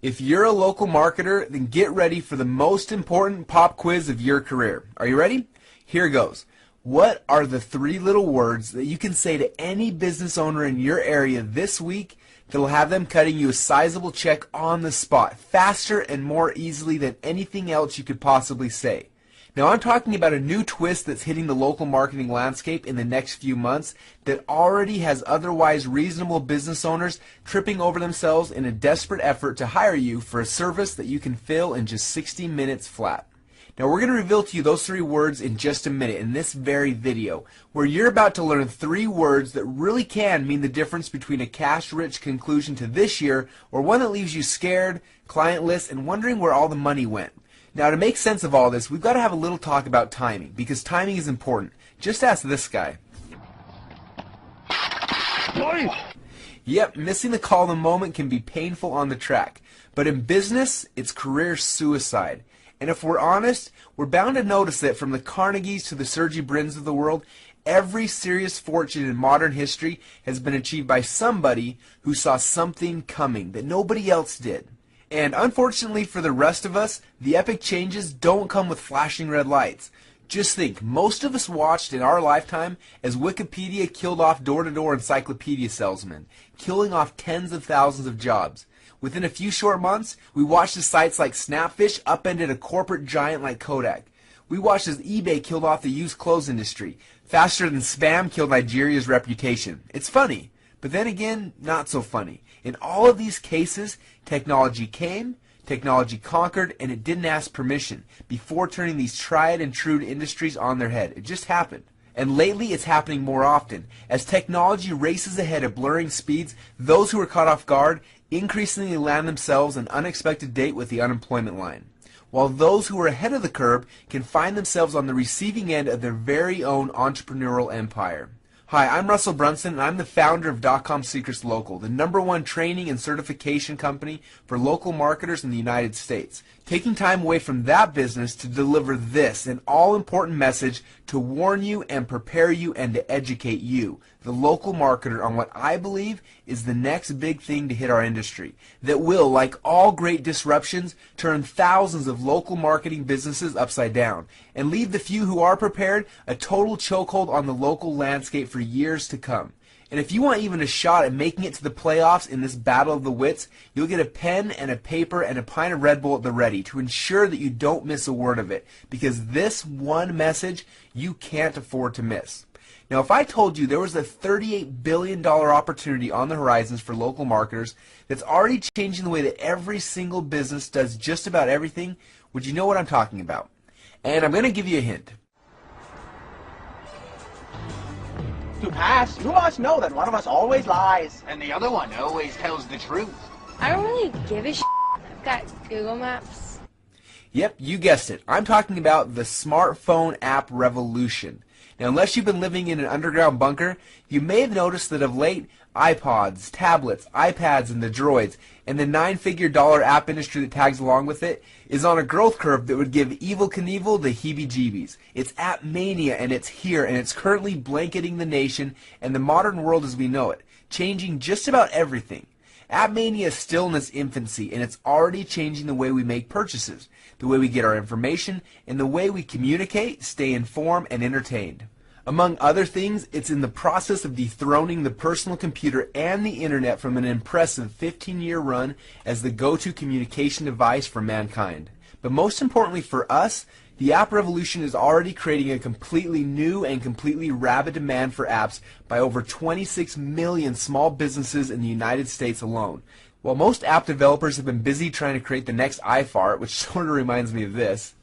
If you're a local marketer, then get ready for the most important pop quiz of your career. Are you ready? Here goes. What are the 3 little words that you can say to any business owner in your area this week that will have them cutting you a sizable check on the spot, faster and more easily than anything else you could possibly say? Now, I'm talking about a new twist that's hitting the local marketing landscape in the next few months that already has otherwise reasonable business owners tripping over themselves in a desperate effort to hire you for a service that you can fill in just 60 minutes flat. Now, we're going to reveal to you those 3 words in just a minute in this very video, where you're about to learn 3 words that really can mean the difference between a cash-rich conclusion to this year or one that leaves you scared, clientless, and wondering where all the money went. Now, to make sense of all this, we've got to have a little talk about timing, because timing is important. Just ask this guy. Yep, missing the call in the moment can be painful on the track. But in business, it's career suicide. And if we're honest, we're bound to notice that from the Carnegies to the Sergey Brins of the world, every serious fortune in modern history has been achieved by somebody who saw something coming that nobody else did. And unfortunately for the rest of us, the epic changes don't come with flashing red lights. Just think, most of us watched in our lifetime as Wikipedia killed off door-to-door encyclopedia salesmen, killing off tens of thousands of jobs. Within a few short months, we watched as sites like Snapfish upended a corporate giant like Kodak. We watched as eBay killed off the used clothes industry, faster than spam killed Nigeria's reputation. It's funny, but then again, not so funny. In all of these cases, technology came, technology conquered, and it didn't ask permission before turning these tried and true industries on their head. It just happened. And lately, it's happening more often. As technology races ahead at blurring speeds, those who are caught off guard increasingly land themselves an unexpected date with the unemployment line, while those who are ahead of the curve can find themselves on the receiving end of their very own entrepreneurial empire. Hi, I'm Russell Brunson, and I'm the founder of .com Secrets Local, the #1 training and certification company for local marketers in the United States. Taking time away from that business to deliver this, an all-important message to warn you and prepare you and to educate you, the local marketer, on what I believe is the next big thing to hit our industry that will, like all great disruptions, turn thousands of local marketing businesses upside down and leave the few who are prepared a total chokehold on the local landscape for years to come. And if you want even a shot at making it to the playoffs in this battle of the wits, you'll get a pen and a paper and a pint of Red Bull at the ready to ensure that you don't miss a word of it, because this one message you can't afford to miss. Now, if I told you there was a $38 billion opportunity on the horizons for local marketers that's already changing the way that every single business does just about everything, would you know what I'm talking about? And I'm going to give you a hint. To pass, you must know that one of us always lies. And the other one always tells the truth. I don't really give a shit. I've got Google Maps. Yep, you guessed it. I'm talking about the smartphone app revolution. Now, unless you've been living in an underground bunker, you may have noticed that of late, iPods, tablets, iPads, and the droids, and the $9-figure app industry that tags along with it, is on a growth curve that would give Evel Knievel the heebie-jeebies. It's app mania, and it's here, and it's currently blanketing the nation and the modern world as we know it, changing just about everything. App mania is still in its infancy, and it's already changing the way we make purchases, the way we get our information, and the way we communicate, stay informed, and entertained. Among other things, it's in the process of dethroning the personal computer and the internet from an impressive 15-year run as the go-to communication device for mankind. But most importantly for us, the app revolution is already creating a completely new and completely rabid demand for apps by over 26 million small businesses in the United States alone. While most app developers have been busy trying to create the next iFart, which sort of reminds me of this.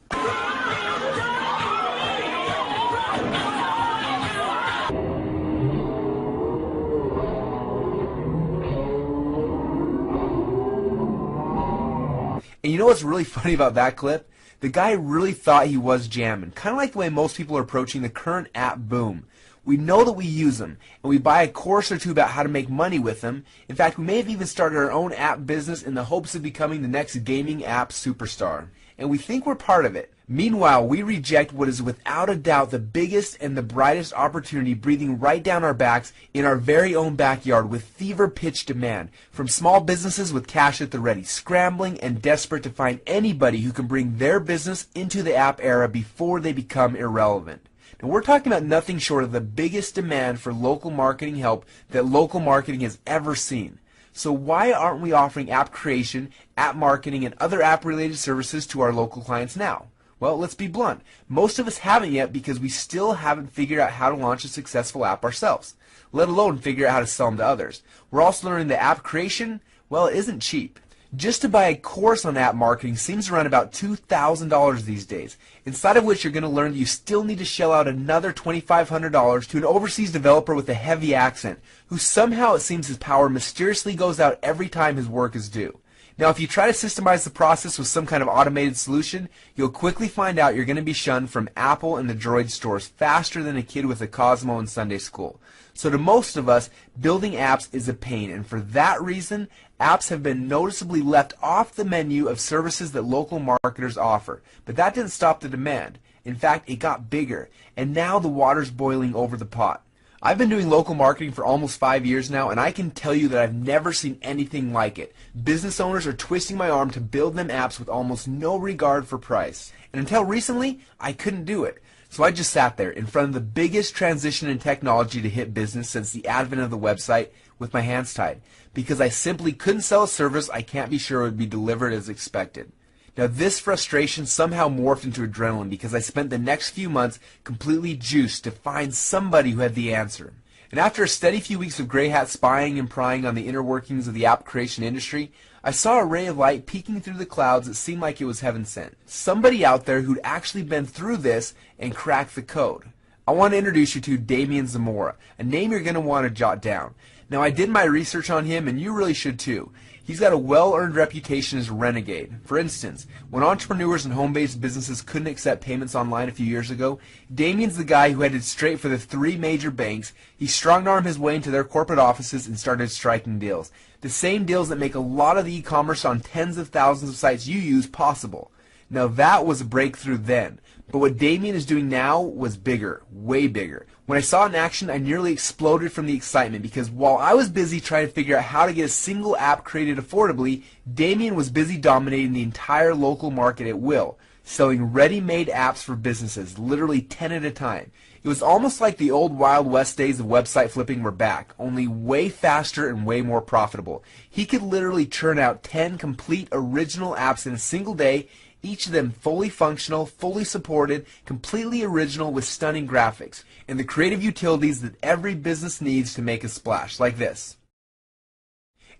And you know what's really funny about that clip? The guy really thought he was jamming, kind of like the way most people are approaching the current app boom. We know that we use them, and we buy a course or two about how to make money with them. In fact, we may have even started our own app business in the hopes of becoming the next gaming app superstar. and we think we're part of it. Meanwhile, we reject what is without a doubt the biggest and the brightest opportunity breathing right down our backs in our very own backyard with fever-pitch demand from small businesses with cash at the ready, scrambling and desperate to find anybody who can bring their business into the app era before they become irrelevant. Now, we're talking about nothing short of the biggest demand for local marketing help that local marketing has ever seen. So why aren't we offering app creation, app marketing, and other app-related services to our local clients now? Well, let's be blunt. Most of us haven't yet because we still haven't figured out how to launch a successful app ourselves, let alone figure out how to sell them to others. We're also learning that app creation, well, it isn't cheap. Just to buy a course on app marketing seems to run about $2,000 these days, inside of which you're going to learn that you still need to shell out another $2,500 to an overseas developer with a heavy accent, who somehow it seems his power mysteriously goes out every time his work is due. Now, if you try to systemize the process with some kind of automated solution, you'll quickly find out you're going to be shunned from Apple and the Droid stores faster than a kid with a Cosmo in Sunday school. So to most of us, building apps is a pain, and for that reason, apps have been noticeably left off the menu of services that local marketers offer. But that didn't stop the demand. In fact, it got bigger, and now the water's boiling over the pot. I've been doing local marketing for almost 5 years now, and I can tell you that I've never seen anything like it. Business owners are twisting my arm to build them apps with almost no regard for price. And until recently, I couldn't do it. So I just sat there in front of the biggest transition in technology to hit business since the advent of the website with my hands tied, because I simply couldn't sell a service I can't be sure would be delivered as expected. Now, this frustration somehow morphed into adrenaline because I spent the next few months completely juiced to find somebody who had the answer. And after a steady few weeks of gray hat spying and prying on the inner workings of the app creation industry, I saw a ray of light peeking through the clouds that seemed like it was heaven sent. Somebody out there who'd actually been through this and cracked the code. I want to introduce you to Damian Zamora, a name you're going to want to jot down. Now, I did my research on him, and you really should too. He's got a well-earned reputation as a renegade. For instance, when entrepreneurs and home-based businesses couldn't accept payments online a few years ago, Damian's the guy who headed straight for the 3 major banks. He strong-armed his way into their corporate offices and started striking deals. The same deals that make a lot of the e-commerce on tens of thousands of sites you use possible. Now, that was a breakthrough then. But what Damian is doing now was bigger, way bigger. When I saw it in action, I nearly exploded from the excitement because while I was busy trying to figure out how to get a single app created affordably, Damian was busy dominating the entire local market at will, selling ready-made apps for businesses, literally 10 at a time. It was almost like the old Wild West days of website flipping were back, only way faster and way more profitable. He could literally churn out 10 complete original apps in a single day, each of them fully functional, fully supported, completely original with stunning graphics, and the creative utilities that every business needs to make a splash, like this.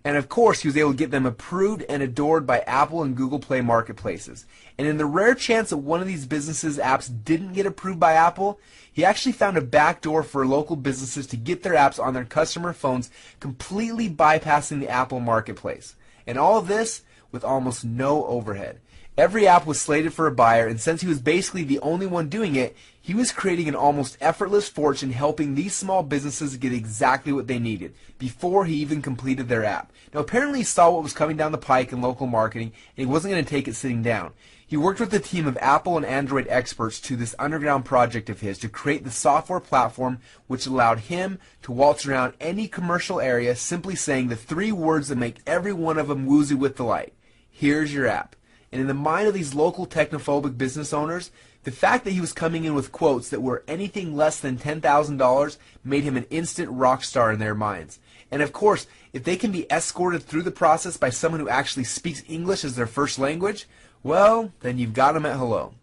And of course, he was able to get them approved and adored by Apple and Google Play marketplaces. And in the rare chance that one of these businesses' apps didn't get approved by Apple, he actually found a backdoor for local businesses to get their apps on their customer phones, completely bypassing the Apple marketplace. And all of this with almost no overhead. Every app was slated for a buyer, and since he was basically the only one doing it, he was creating an almost effortless fortune helping these small businesses get exactly what they needed before he even completed their app. Now, apparently he saw what was coming down the pike in local marketing, and he wasn't going to take it sitting down. He worked with a team of Apple and Android experts to this underground project of his to create the software platform which allowed him to waltz around any commercial area simply saying the 3 words that make every one of them woozy with delight. Here's your app. And in the mind of these local technophobic business owners, the fact that he was coming in with quotes that were anything less than $10,000 made him an instant rock star in their minds. And of course, if they can be escorted through the process by someone who actually speaks English as their first language, well, then you've got them at hello.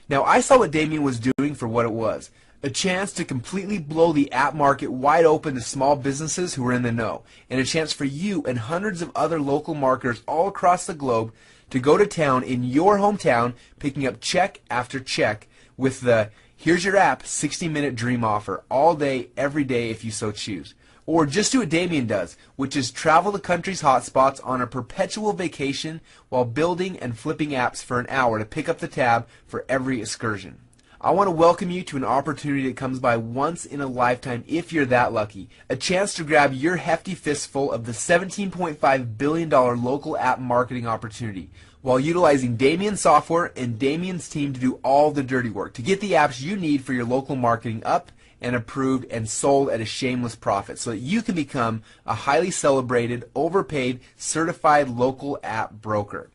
Now, I saw what Damian was doing for what it was. A chance to completely blow the app market wide open to small businesses who were in the know. And a chance for you and hundreds of other local marketers all across the globe to go to town in your hometown, picking up check after check with the here's your app 60-minute dream offer all day, every day if you so choose. Or just do what Damian does, which is travel the country's hotspots on a perpetual vacation while building and flipping apps for an hour to pick up the tab for every excursion. I want to welcome you to an opportunity that comes by once in a lifetime if you're that lucky. A chance to grab your hefty fistful of the $17.5 billion local app marketing opportunity. while utilizing Damien's software and Damien's team to do all the dirty work to get the apps you need for your local marketing up and approved and sold at a shameless profit so that you can become a highly celebrated, overpaid, certified local app broker.